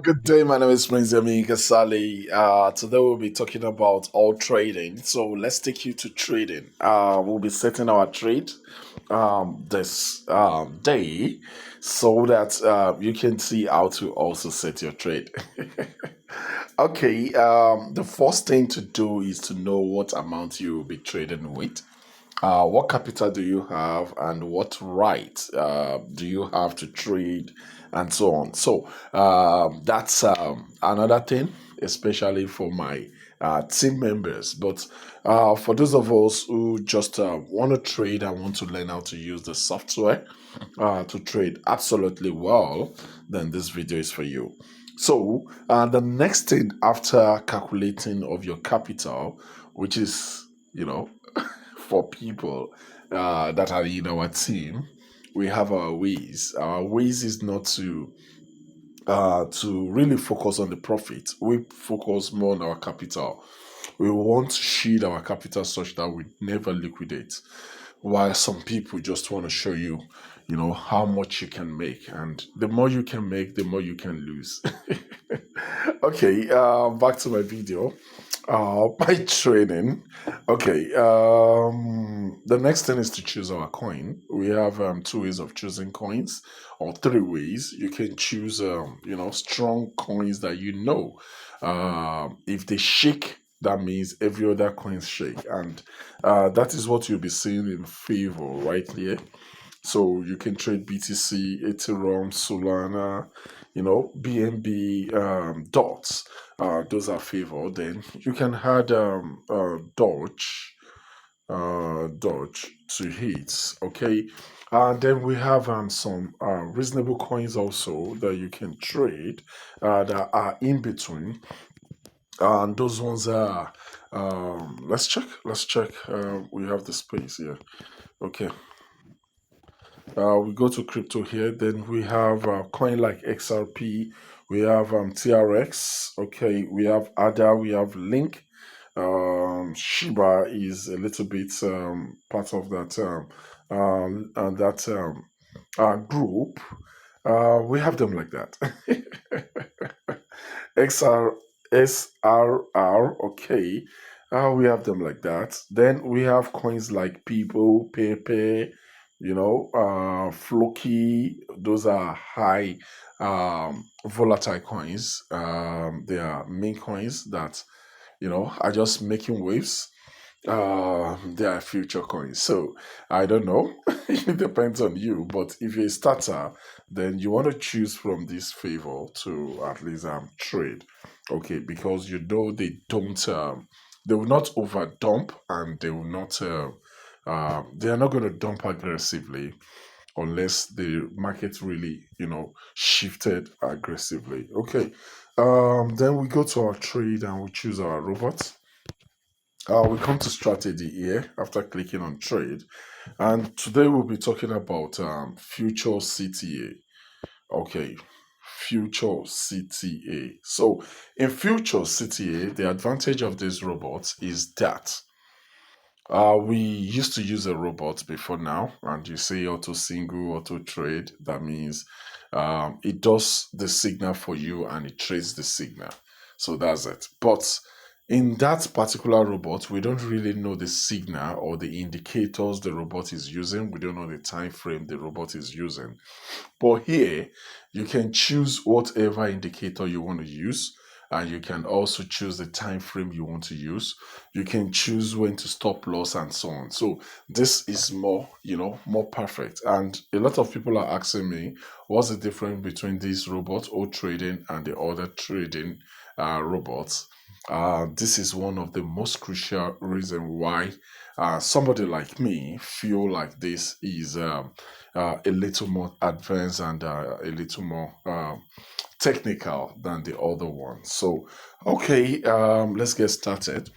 Good day, my name is Prince Yemi Kasali. Today we'll be talking about all trading. So let's take you to trading. We'll be setting our trade this day so that you can see how to also set your trade. Okay, the first thing to do is to know what amount you will be trading with. What capital do you have, and what right do you have to trade, and so on? So that's another thing, especially for my team members. But for those of us who just want to trade and want to learn how to use the software to trade absolutely well, then this video is for you. So the next thing after calculating of your capital, which is for people that are in our team, we have our ways. Our ways is not to really focus on the profit. We focus more on our capital. We want to shield our capital such that we never liquidate. While some people just want to show you, how much you can make, and the more you can make, the more you can lose. Okay, back to my video. My training. Okay, the next thing is to choose our coin. We have two ways of choosing coins, or three ways. You can choose, strong coins that if they shake, that means every other coins shake, and that is what you'll be seeing in favor right here. So you can trade BTC, Ethereum, Solana, BNB, DOTS. Those are favored. Then you can add Dodge to hits. Okay. And then we have some reasonable coins also that you can trade that are in between. And those ones are, let's check. We have the space here. Okay. We go to crypto here, then we have coin like XRP, we have TRX, okay, we have ADA, we have Link. Shiba is a little bit part of that group. We have them like that. SRR, okay. We have them like that. Then we have coins like People, Pepe, Floki. Those are high volatile coins. They are main coins that are just making waves. They are future coins. So I don't know. It depends on you. But if you're a starter, then you want to choose from this favor to at least trade. Okay, because they don't they will not over dump, and they will not they are not going to dump aggressively unless the market really shifted aggressively. Okay, then we go to our trade and we choose our robots. We come to strategy here after clicking on trade, and today we'll be talking about future CTA. Okay, future CTA. So in future CTA, the advantage of these robots is that we used to use a robot before now, and you say auto single, auto trade. That means it does the signal for you and it trades the signal. So that's it. But in that particular robot, we don't really know the signal or the indicators the robot is using. We don't know the time frame the robot is using. But here, you can choose whatever indicator you want to use, and you can also choose the time frame you want to use. You can choose when to stop loss and so on. So this is more perfect. And a lot of people are asking me, what's the difference between these robots, oTrading, and the other trading robots? This is one of the most crucial reason why somebody like me feel like this is a little more advanced and a little more technical than the other one. So, okay, let's get started.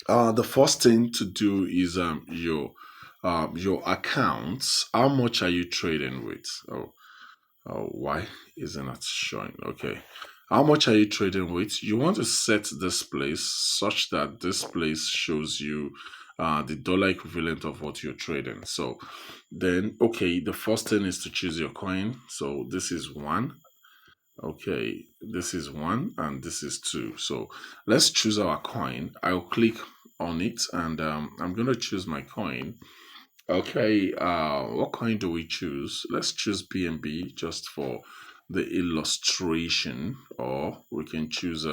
The first thing to do is your accounts. How much are you trading with? Why isn't it showing? Okay. How much are you trading with? You want to set this place such that this place shows you the dollar equivalent of what you're trading. So then, okay, the first thing is to choose your coin. So this is one. Okay, this is 1 and this is 2. So let's choose our coin. I'll click on it and I'm going to choose my coin. Okay, what coin do we choose? Let's choose BNB just for the illustration, or we can choose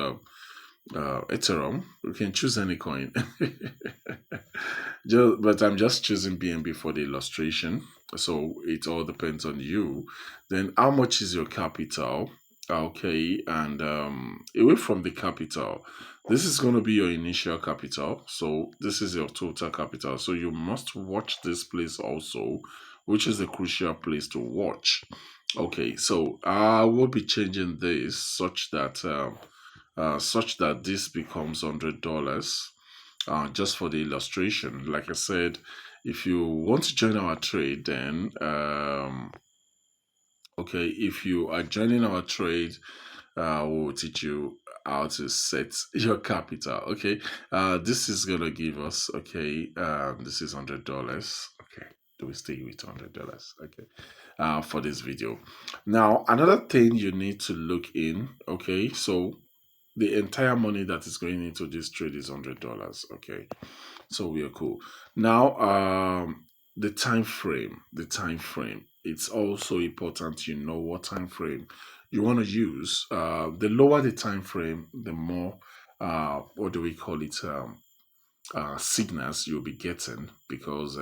Ethereum. We can choose any coin. But I'm just choosing BNB for the illustration. So it all depends on you. Then how much is your capital? Okay, and away from the capital, this is going to be your initial capital. So this is your total capital. So you must watch this place also, which is a crucial place to watch. Okay, so I will be changing this such that this becomes $100 just for the illustration. Like I said, if you want to join our trade, then okay, if you are joining our trade, we'll teach you how to set your capital. Okay, this is gonna give us, okay, this is $100. Okay, do we stay with $100? Okay, for this video. Now another thing you need to look in, okay, so the entire money that is going into this trade is $100. Okay, so we are cool. Now the time frame, it's also important you know what time frame you want to use. The lower the time frame, the more what do we call it, signals you'll be getting, because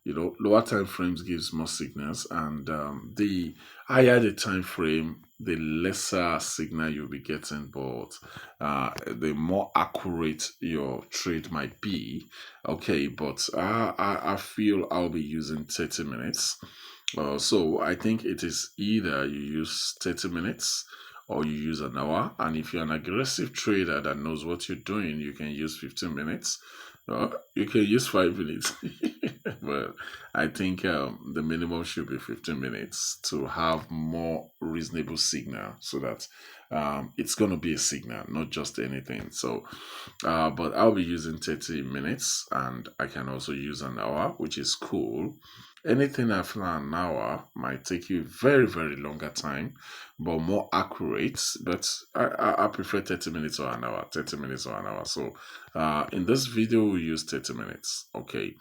lower time frames gives more signals, and the higher the time frame, the lesser signal you'll be getting, but the more accurate your trade might be. Okay, but I feel I'll be using 30 minutes. So I think it is either you use 30 minutes or you use an hour. And if you're an aggressive trader that knows what you're doing, you can use 15 minutes. You can use 5 minutes. But I think the minimum should be 15 minutes to have more reasonable signal, so that it's going to be a signal, not just anything. So, but I'll be using 30 minutes, and I can also use an hour, which is cool. Anything after an hour might take you very, very longer time, but more accurate. But I prefer 30 minutes or an hour, 30 minutes or an hour. So in this video, we use 30 minutes. Okay.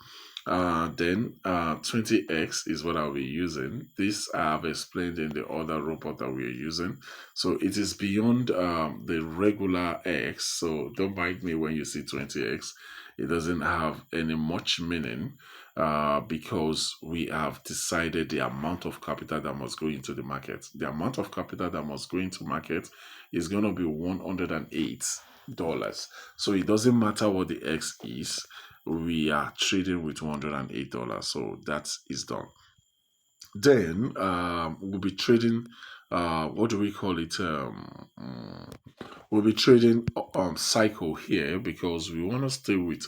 Then 20x is what I'll be using. This I have explained in the other robot that we are using. So it is beyond the regular x. So don't mind me when you see 20x. It doesn't have any much meaning because we have decided the amount of capital that must go into the market. The amount of capital that must go into market is going to be $108. So it doesn't matter what the x is. We are trading with $108, so that is done. Then we'll be trading, what do we call it, we'll be trading cycle here, because we want to stay with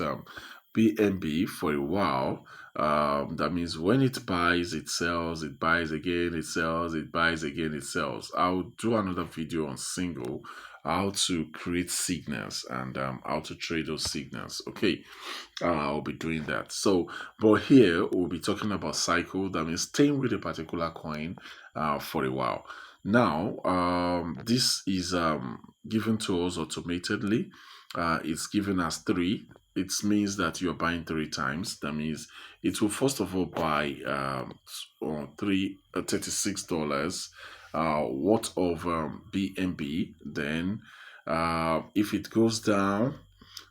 BNB for a while. That means when it buys, it sells, it buys again, it sells, it buys again, it sells. I'll do another video on single, how to create signals, and how to trade those signals. Okay, I'll be doing that. So, but here we'll be talking about cycle. That means staying with a particular coin for a while. Now, this is given to us automatically. It's given us 3. It means that you're buying 3 times. That means it will first of all buy $36 worth of BNB. Then, if it goes down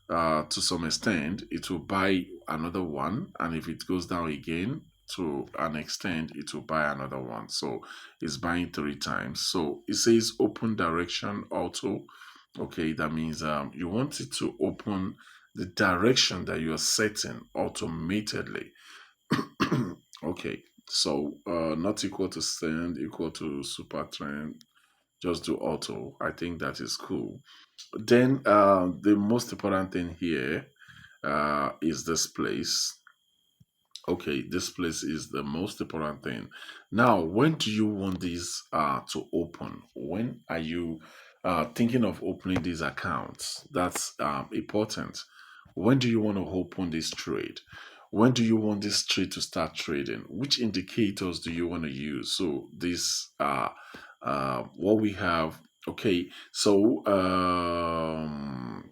to some extent, it will buy another one, and if it goes down again to an extent, it will buy another one. So it's buying 3 times. So it says open direction auto. Okay, that means you want it to open the direction that you are setting automatically. Okay, so not equal to send, equal to super trend, just do auto. I think that is cool. Then the most important thing here is this place. Okay, this place is the most important thing. Now, when do you want this to open? When are you thinking of opening these accounts? That's important. When do you want to open this trade? When do you want this trade to start trading? Which indicators do you want to use? So this what we have. Okay, so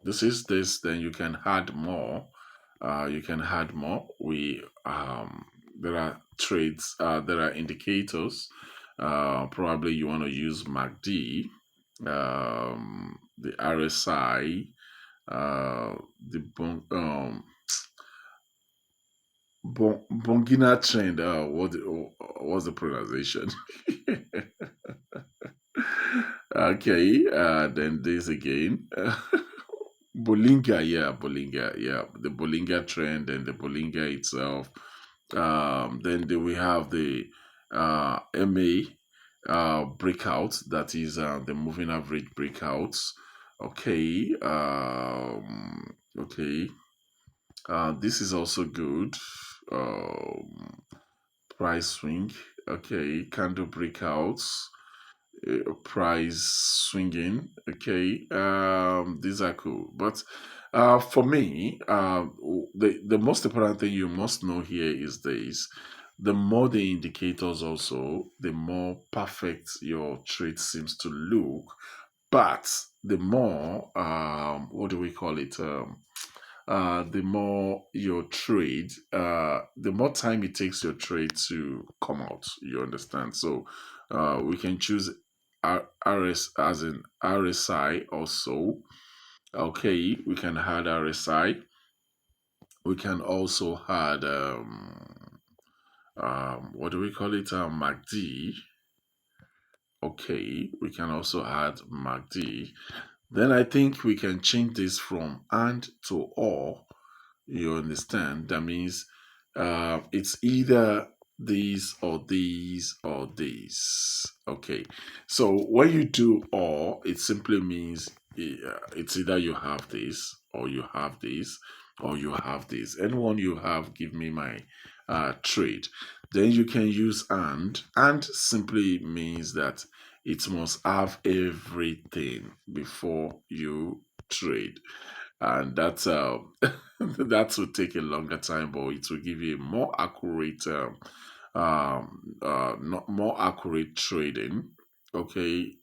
this is this. Then you can add more. You can add more. We There are trades. There are indicators. Probably you want to use MACD, the RSI, the Bongina trend. What's the pronunciation? Okay, then this again. Bolinga, yeah, Bolinga, yeah, the Bolinga trend and the Bolinga itself. We have the MA breakout, that is the moving average breakouts. Okay, okay, this is also good. Price swing, okay, candle breakouts, price swinging. Okay, these are cool. But for me, the most important thing you must know here is this: the more the indicators, also, the more perfect your trade seems to look. But the more, what do we call it? The more your trade, the more time it takes your trade to come out. You understand? So we can choose RS as in RSI also. Okay, we can add RSI. We can also add what do we call it? MACD. Okay, we can also add MACD. Then I think we can change this from and to or. You understand? That means it's either these or these or these. Okay. So when you do or, it simply means it's either you have this or you have this or you have this. Anyone you have, give me my trade. Then you can use and. And simply means that it must have everything before you trade, and that's that will take a longer time, but it will give you a more accurate not more accurate trading. Okay,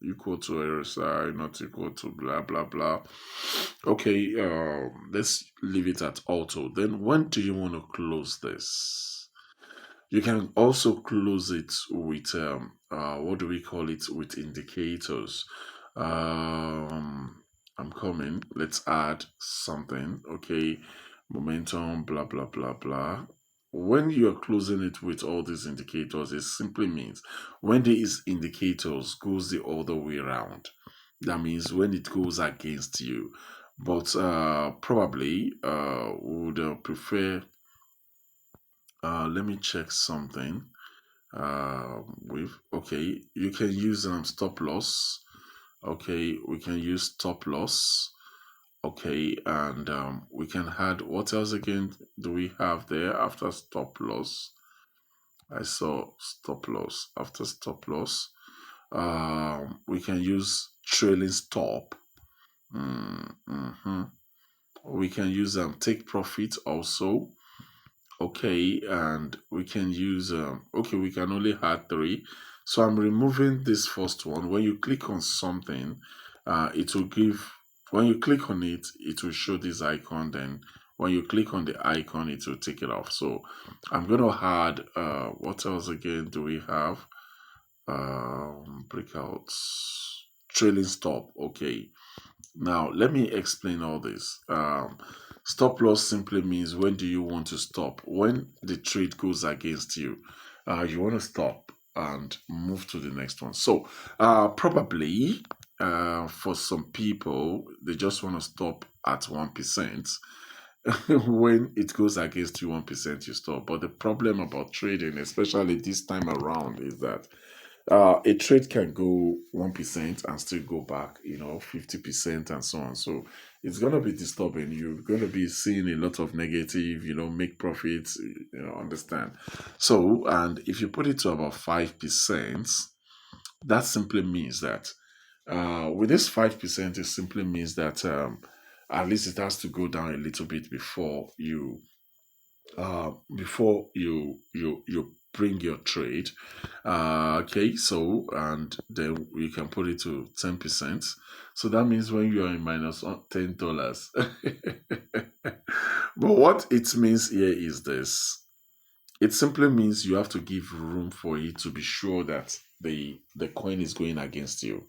equal to RSI, not equal to blah blah blah. Okay, let's leave it at auto. Then when do you want to close this? You can also close it with what do we call it, with indicators. I'm coming. Let's add something. Okay, momentum, blah blah blah blah. When you're closing it with all these indicators, it simply means when these indicators goes the other way around. That means when it goes against you. But probably would prefer. Let me check something. With Okay, you can use stop loss. Okay, we can use stop loss. Okay, and we can add, what else again do we have there after stop loss? I saw stop loss. After stop loss, we can use trailing stop. Mm-hmm. We can use take profit also. Okay, and we can use okay, we can only add three. So I'm removing this first one. When you click on something, it will give, when you click on it, it will show this icon. Then when you click on the icon, it will take it off. So I'm going to add what else again do we have? Breakouts, trailing stop. Okay, now let me explain all this. Stop loss simply means when do you want to stop? When the trade goes against you, you want to stop and move to the next one. So probably for some people, they just want to stop at 1%. When it goes against you 1%, you stop. But the problem about trading, especially this time around, is that a trade can go 1% and still go back, 50% and so on. So it's going to be disturbing. You're going to be seeing a lot of negative, make profits, understand. So, and if you put it to about 5%, that simply means that with this 5%, it simply means that at least it has to go down a little bit before you bring your trade. Okay, so and then you can put it to 10%. So that means when you are in minus $10. But what it means here is this. It simply means you have to give room for it to be sure that the coin is going against you.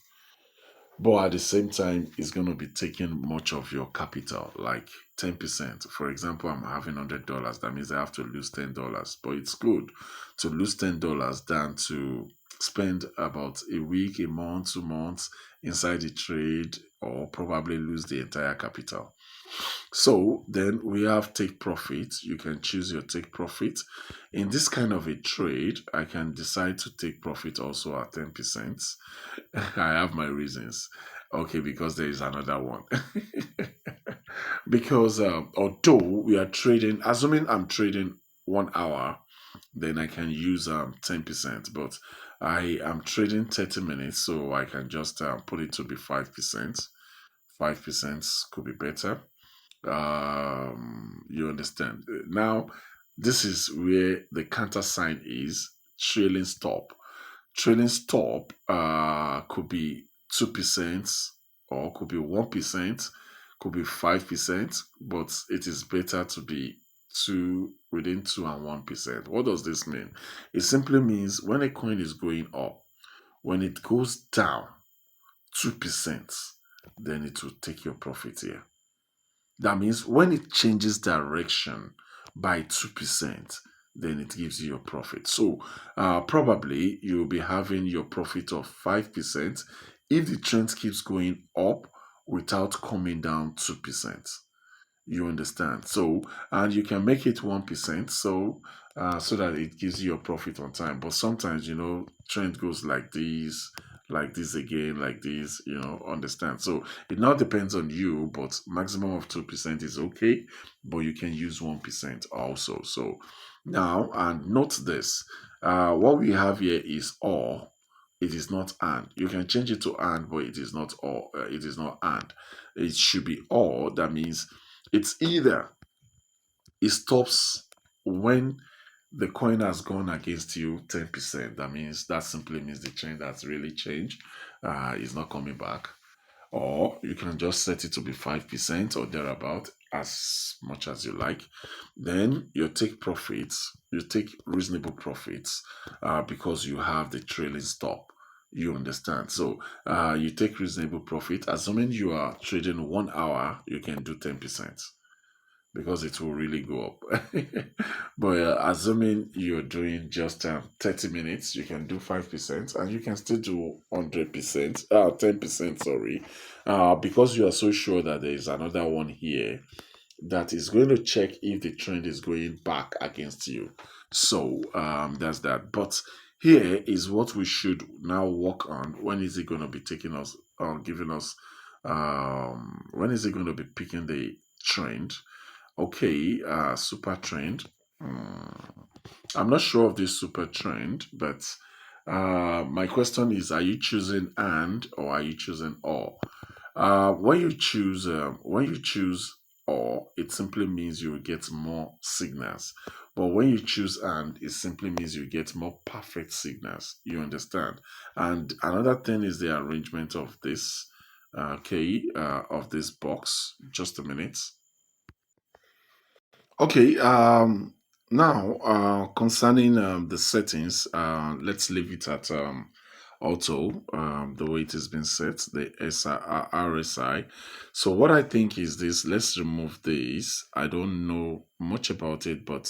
But at the same time, it's going to be taking much of your capital, like 10%. For example, I'm having $100. That means I have to lose $10. But it's good to lose $10 than to spend about a week, a month, 2 months inside the trade, or probably lose the entire capital. So then we have take profit. You can choose your take profit. In this kind of a trade, I can decide to take profit also at 10%. I have my reasons. Okay, because there is another one. Because although we are trading, assuming I'm trading 1 hour, then I can use 10%. But I am trading 30 minutes, so I can just put it to be 5%. 5% could be better. You understand? Now, this is where the counter sign is trailing stop. Trailing stop could be 2% or could be 1%, could be 5%, but it is better to be within 2 and 1%. What does this mean? It simply means when a coin is going up, when it goes down 2%, then it will take your profit here. That means when it changes direction by 2%, then it gives you your profit. So probably you'll be having your profit of 5% if the trend keeps going up without coming down 2%. You understand? So, and you can make it 1%, so that it gives you a profit on time. But sometimes, trend goes like this again, like this, understand. So it now depends on you, but maximum of 2% is okay, but you can use 1% also. So now, and note this, what we have here is or. It is not and. You can change it to and, but it is not or. It is not and. It should be or. That means it's either it stops when the coin has gone against you 10%. That simply means the trend has really changed. It's not coming back. Or you can just set it to be 5% or thereabout, as much as you like. Then you take profits, you take reasonable profits because you have the trailing stop. You understand? So you take reasonable profit. Assuming you are trading 1 hour, you can do 10% because it will really go up. But assuming you're doing just 30 minutes, you can do 5% and you can still do 100%, 10%, sorry, because you are so sure that there is another one here that is going to check if the trend is going back against you. So that's that. But here is what we should now work on. When is it going to be taking us or giving us, when is it going to be picking the trend? Okay, super trend. I'm not sure of this super trend, but my question is: are you choosing and or are you choosing or? When you choose or, it simply means you will get more signals. But when you choose and, it simply means you get more perfect signals. You understand? And another thing is the arrangement of this. Okay, of this box. Just a minute. Okay, now concerning the settings, let's leave it at auto, the way it has been set, the RSI. So what I think is this, let's remove this. I don't know much about it, but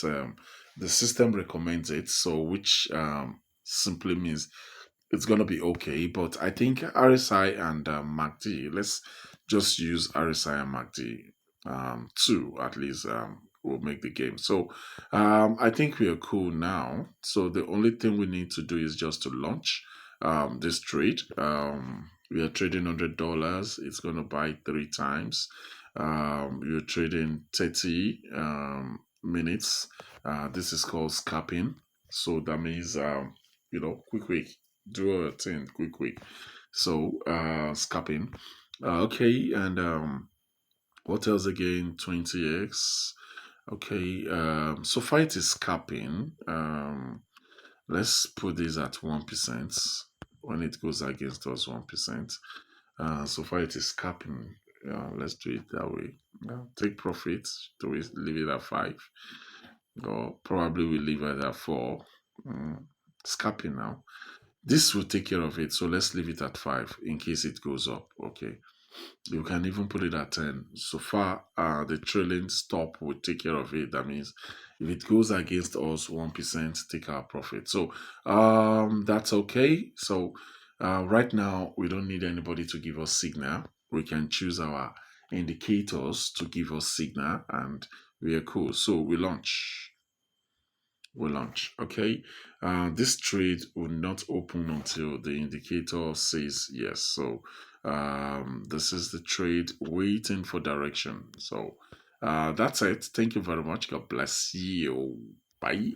the system recommends it, so which simply means it's going to be okay. But I think RSI and MACD, let's just use RSI and MACD, two at least, will make the game. So I think we are cool now. So the only thing we need to do is just to launch this trade. We are trading $100. It's going to buy 3 times. You're trading 30 minutes. This is called scalping. So that means, quick, do a thing, quick. So, scalping. Okay, and what else again? 20x. Okay, so far it is scalping. Let's put this at 1%. When it goes against us 1%. So far it is capping. Let's do it that way. Take profit. Do we leave it at 5? Or probably we leave it at 4. It's capping now. This will take care of it. So let's leave it at 5 in case it goes up. Okay. You can even put it at 10. So far, the trailing stop will take care of it. That means if it goes against us 1%, take our profit. So that's okay. So right now, we don't need anybody to give us signal. We can choose our indicators to give us signal, and we are cool. So we launch. Okay. This trade will not open until the indicator says yes. So this is the trade waiting for direction. So that's it. Thank you very much. God bless you. Bye.